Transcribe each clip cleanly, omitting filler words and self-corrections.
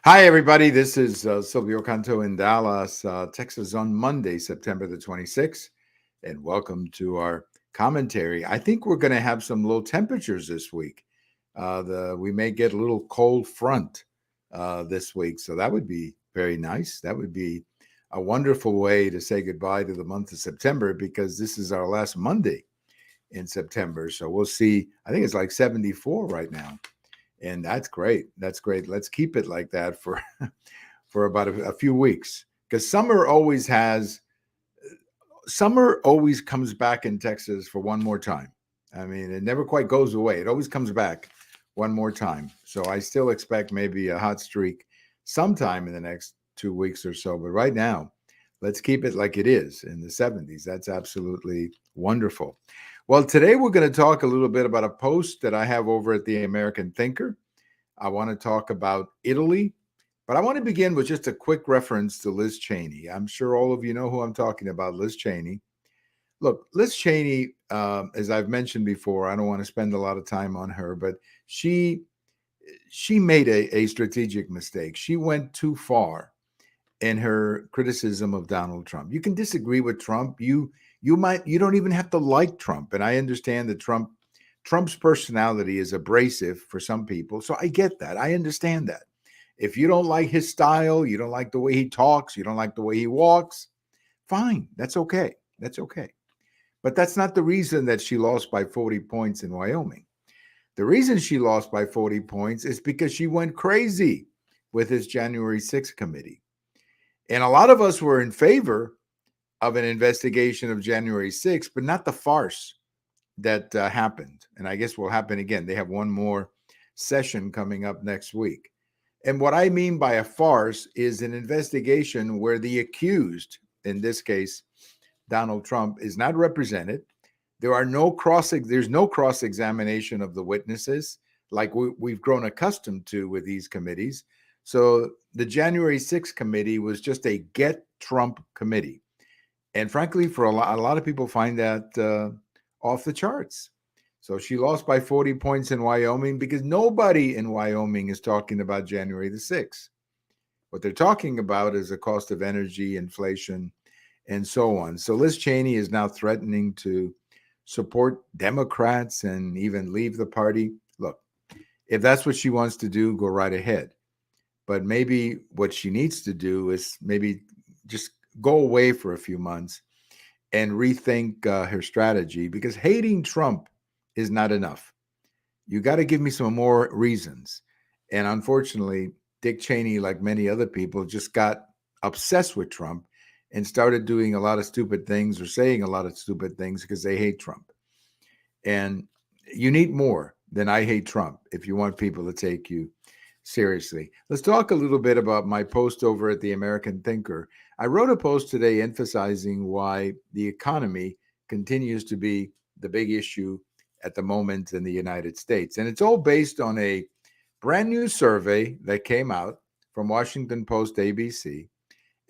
Hi, everybody. This is Silvio Canto in Dallas, Texas on Monday, September the 26th. And welcome to our commentary. I think we're going to have some low temperatures this week. We may get a little cold front this week. So that would be very nice. That would be a wonderful way to say goodbye to the month of September because this is our last Monday in September. So we'll see. I think it's like 74 right now. And that's great. That's great. Let's keep it like that for for about a few weeks because summer always comes back in Texas for one more time. I mean, it never quite goes away. It always comes back one more time. So I still expect maybe a hot streak sometime in the next 2 weeks or so. But right now, let's keep it like it is in the 70s. That's absolutely wonderful. Well, today we're going to talk a little bit about a post that I have over at the American Thinker. I want to talk about Italy, but I want to begin with just a quick reference to Liz Cheney. I'm sure all of you know who I'm talking about, Liz Cheney. Look, Liz Cheney, as I've mentioned before, I don't want to spend a lot of time on her, but she made a strategic mistake. She went too far in her criticism of Donald Trump. You can disagree with Trump. You don't even have to like Trump. And I understand that Trump's personality is abrasive for some people. So I get that. I understand that. If you don't like his style, you don't like the way he talks, you don't like the way he walks, fine. That's okay. That's okay. But that's not the reason that she lost by 40 points in Wyoming. The reason she lost by 40 points is because she went crazy with his January 6th committee. And a lot of us were in favor of an investigation of January 6th, but not the farce that happened. And I guess will happen again. They have one more session coming up next week. And what I mean by a farce is an investigation where the accused, in this case, Donald Trump, is not represented. There's no cross-examination of the witnesses like we've grown accustomed to with these committees. So the January 6th committee was just a get Trump committee. And frankly, for a lot of people find that off the charts. So she lost by 40 points in Wyoming because nobody in Wyoming is talking about January the 6th. What they're talking about is the cost of energy, inflation, and so on. So Liz Cheney is now threatening to support Democrats and even leave the party. Look, if that's what she wants to do, go right ahead. But maybe what she needs to do is maybe just go away for a few months and rethink her strategy because hating Trump is not enough. You got to give me some more reasons. And unfortunately, Dick Cheney, like many other people, just got obsessed with Trump and started doing a lot of stupid things or saying a lot of stupid things because they hate Trump. And you need more than I hate Trump if you want people to take you seriously. Let's talk a little bit about my post over at the American Thinker. I wrote a post today emphasizing why the economy continues to be the big issue at the moment in the United States. And it's all based on a brand new survey that came out from Washington Post ABC.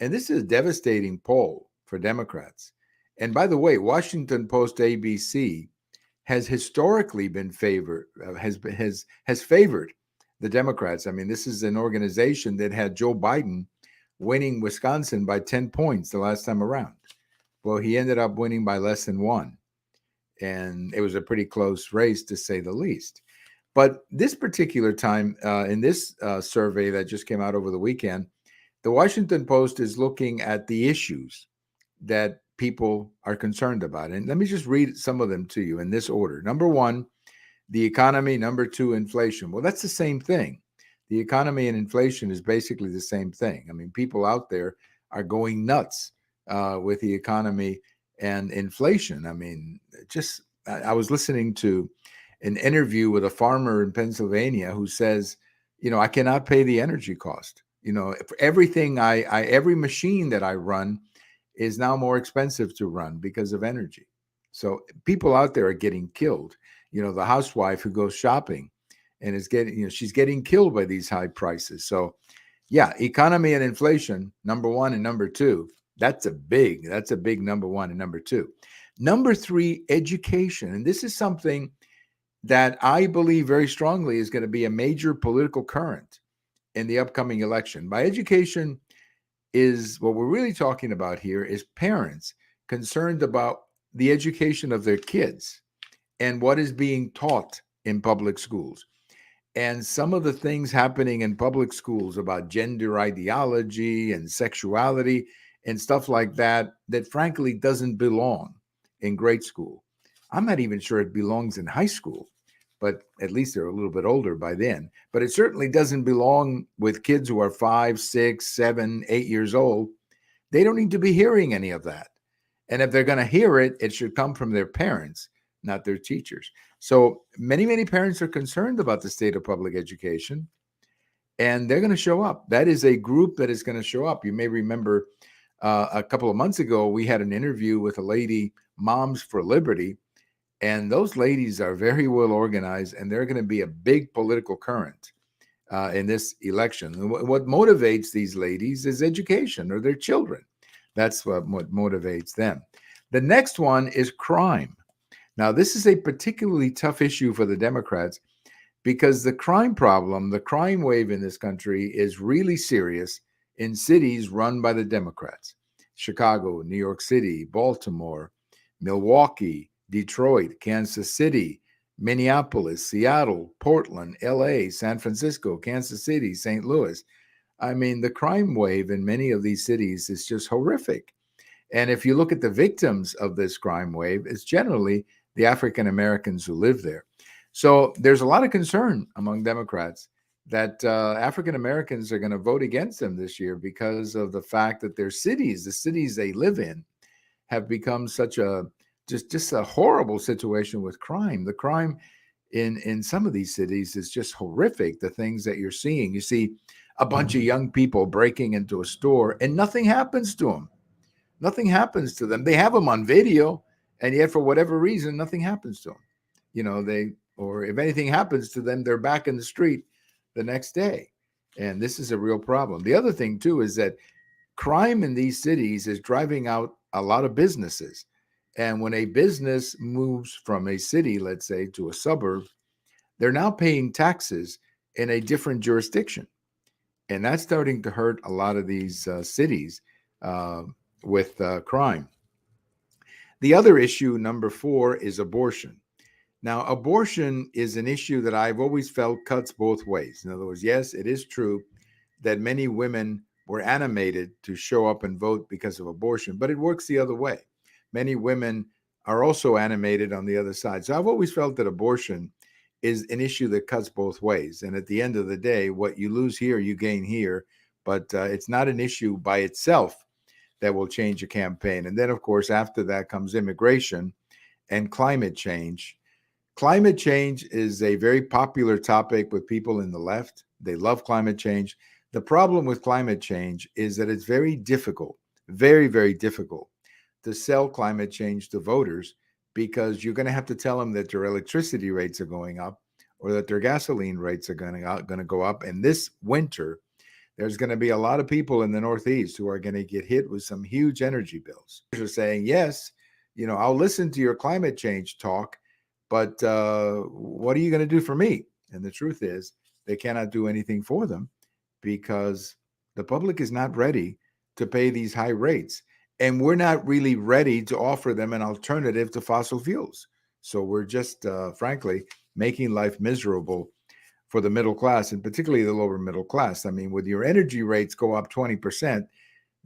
And this is a devastating poll for Democrats. And by the way, Washington Post ABC has historically been favored the Democrats. I mean, this is an organization that had Joe Biden winning Wisconsin by 10 points the last time around. Well, he ended up winning by less than one. And it was a pretty close race, to say the least. But this particular time, in this survey that just came out over the weekend, the Washington Post is looking at the issues that people are concerned about. And let me just read some of them to you in this order. Number one, the economy. Number two, inflation. Well, that's the same thing. The economy and inflation is basically the same thing. I mean, people out there are going nuts with the economy and inflation. I mean, I was listening to an interview with a farmer in Pennsylvania who says, I cannot pay the energy cost. For everything every machine that I run is now more expensive to run because of energy. So people out there are getting killed. The housewife who goes shopping and is getting, she's getting killed by these high prices. So yeah, economy and inflation, number one and number two. That's a big number one and number two. Number three, education. And this is something that I believe very strongly is going to be a major political current in the upcoming election. By education is what we're really talking about here is parents concerned about the education of their kids and what is being taught in public schools. And some of the things happening in public schools about gender ideology and sexuality and stuff like that, that frankly doesn't belong in grade school. I'm not even sure it belongs in high school, but at least they're a little bit older by then. But it certainly doesn't belong with kids who are 5, 6, 7, 8 years old. They don't need to be hearing any of that. And if they're going to hear it, it should come from their parents, not their teachers. So many parents are concerned about the state of public education, and they're going to show up. That is a group that is going to show up. You may remember a couple of months ago, we had an interview with a lady, Moms for Liberty, and those ladies are very well organized, and they're going to be a big political current in this election. And what motivates these ladies is education or their children. That's what motivates them. The next one is crime. Now, this is a particularly tough issue for the Democrats because the crime problem, the crime wave in this country is really serious in cities run by the Democrats. Chicago, New York City, Baltimore, Milwaukee, Detroit, Kansas City, Minneapolis, Seattle, Portland, LA, San Francisco, Kansas City, St. Louis. I mean, the crime wave in many of these cities is just horrific. And if you look at the victims of this crime wave, it's generally the African Americans who live there. So there's a lot of concern among Democrats that African Americans are going to vote against them this year because of the fact that their cities, the cities they live in, have become such a just a horrible situation with crime. The crime in some of these cities is just horrific. The things that you're seeing, you see a bunch of young people breaking into a store and nothing happens to them. Nothing happens to them. They have them on video, and yet for whatever reason, nothing happens to them. Or if anything happens to them, they're back in the street the next day. And this is a real problem. The other thing, too, is that crime in these cities is driving out a lot of businesses. And when a business moves from a city, let's say, to a suburb, they're now paying taxes in a different jurisdiction. And that's starting to hurt a lot of these cities with crime. The other issue, number 4, is abortion. Now, abortion is an issue that I've always felt cuts both ways. In other words, yes, it is true that many women were animated to show up and vote because of abortion, but it works the other way. Many women are also animated on the other side. So I've always felt that abortion is an issue that cuts both ways. And at the end of the day, what you lose here, you gain here. But it's not an issue by itself that will change a campaign. And then, of course, after that comes immigration and climate change. Climate change is a very popular topic with people in the left. They love climate change. The problem with climate change is that it's very difficult, very, very difficult to sell climate change to voters because you're going to have to tell them that their electricity rates are going up or that their gasoline rates are going to go up. And this winter, there's going to be a lot of people in the Northeast who are going to get hit with some huge energy bills. They're saying, yes, I'll listen to your climate change talk, but what are you going to do for me? And the truth is, they cannot do anything for them because the public is not ready to pay these high rates. And we're not really ready to offer them an alternative to fossil fuels. So we're just, frankly, making life miserable for the middle class, and particularly the lower middle class. I mean, with your energy rates go up 20%,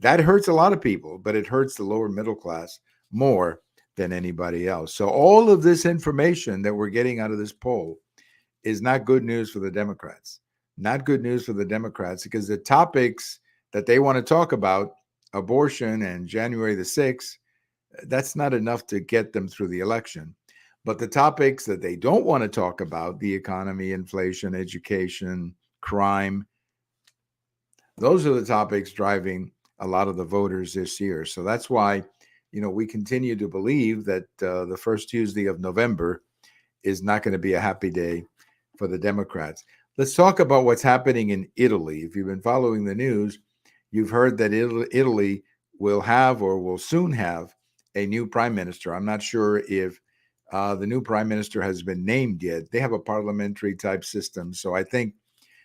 that hurts a lot of people, but it hurts the lower middle class more than anybody else. So all of this information that we're getting out of this poll is not good news for the Democrats. Not good news for the Democrats because the topics that they want to talk about, abortion and January the 6th, that's not enough to get them through the election. But the topics that they don't want to talk about, the economy, inflation, education, crime, those are the topics driving a lot of the voters this year. So that's why, we continue to believe that the first Tuesday of November is not going to be a happy day for the Democrats. Let's talk about what's happening in Italy. If you've been following the news, you've heard that Italy will have or will soon have a new prime minister. I'm not sure if the new prime minister has been named yet. They have a parliamentary type system. So I think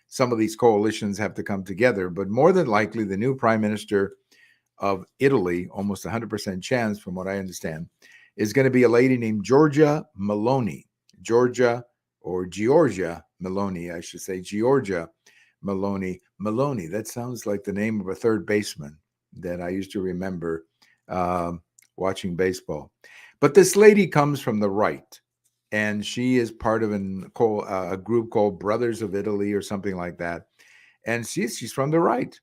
some of these coalitions have to come together. But more than likely, the new prime minister of Italy, almost 100% chance from what I understand, is going to be a lady named Giorgia Meloni. Giorgia Meloni, I should say. Giorgia Meloni. Meloni, that sounds like the name of a third baseman that I used to remember watching baseball. But this lady comes from the right, and she is part of a group called Brothers of Italy or something like that. And she's from the right.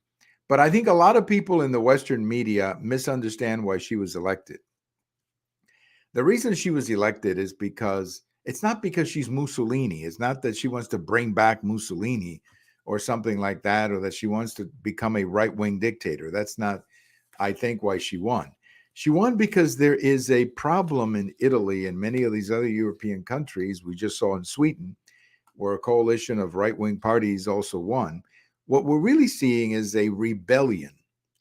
But I think a lot of people in the Western media misunderstand why she was elected. The reason she was elected is because it's not because she's Mussolini. It's not that she wants to bring back Mussolini or something like that, or that she wants to become a right-wing dictator. That's not, I think, why she won. She won because there is a problem in Italy and many of these other European countries. We just saw in Sweden, where a coalition of right-wing parties also won. What we're really seeing is a rebellion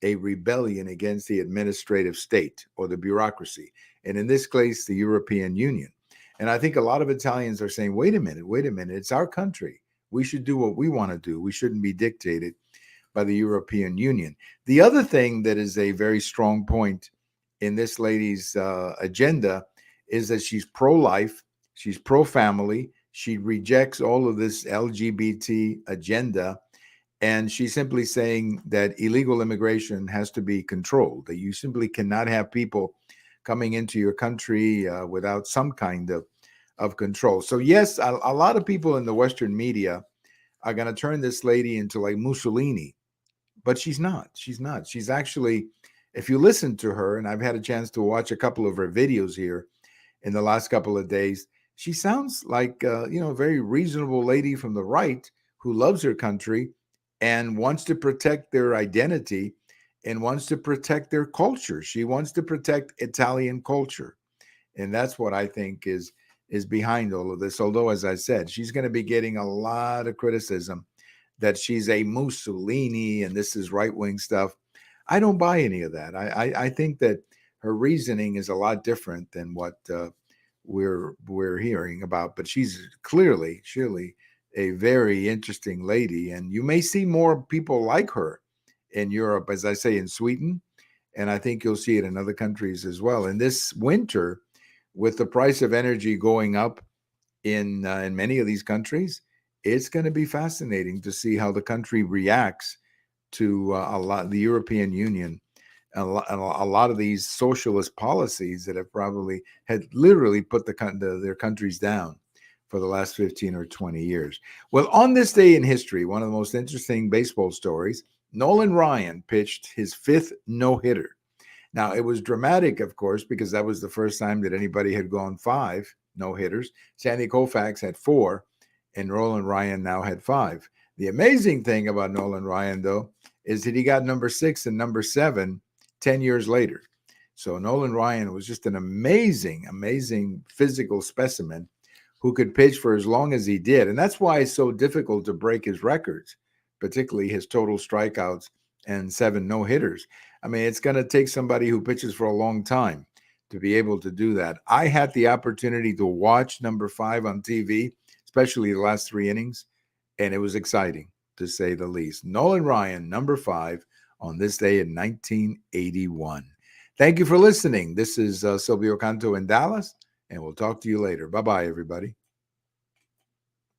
against the administrative state or the bureaucracy, and in this case, the European Union. And I think a lot of Italians are saying, wait a minute, it's our country. We should do what we want to do. We shouldn't be dictated by the European Union. The other thing that is a very strong point in this lady's agenda is that she's pro-life, she's pro-family, she rejects all of this LGBT agenda, and she's simply saying that illegal immigration has to be controlled, that you simply cannot have people coming into your country without some kind of control. So yes, a lot of people in the Western media are going to turn this lady into like Mussolini, but she's not. She's not. She's actually, if you listen to her, and I've had a chance to watch a couple of her videos here in the last couple of days, she sounds like a very reasonable lady from the right who loves her country and wants to protect their identity and wants to protect their culture. She wants to protect Italian culture. And that's what I think is behind all of this. Although, as I said, she's going to be getting a lot of criticism that she's a Mussolini and this is right-wing stuff. I don't buy any of that. I think that her reasoning is a lot different than what we're hearing about. But she's clearly a very interesting lady, and you may see more people like her in Europe, as I say, in Sweden, and I think you'll see it in other countries as well. And this winter, with the price of energy going up in many of these countries, it's going to be fascinating to see how the country reacts to the European Union, a lot of these socialist policies that have probably had literally put their countries down for the last 15 or 20 years. Well, on this day in history, one of the most interesting baseball stories, Nolan Ryan pitched his 5th no-hitter. Now, it was dramatic, of course, because that was the first time that anybody had gone 5 no-hitters. Sandy Koufax had 4, and Nolan Ryan now had 5. The amazing thing about Nolan Ryan, though, is that he got number 6 and number 7 10 years later. So Nolan Ryan was just an amazing physical specimen who could pitch for as long as he did. And that's why it's so difficult to break his records, particularly his total strikeouts and 7 no-hitters. I mean, it's going to take somebody who pitches for a long time to be able to do that. I had the opportunity to watch number 5 on TV, especially the last 3 innings, and it was exciting, to say the least. Nolan Ryan, number 5, on this day in 1981. Thank you for listening. This is Silvio Canto in Dallas, and we'll talk to you later. Bye-bye, everybody.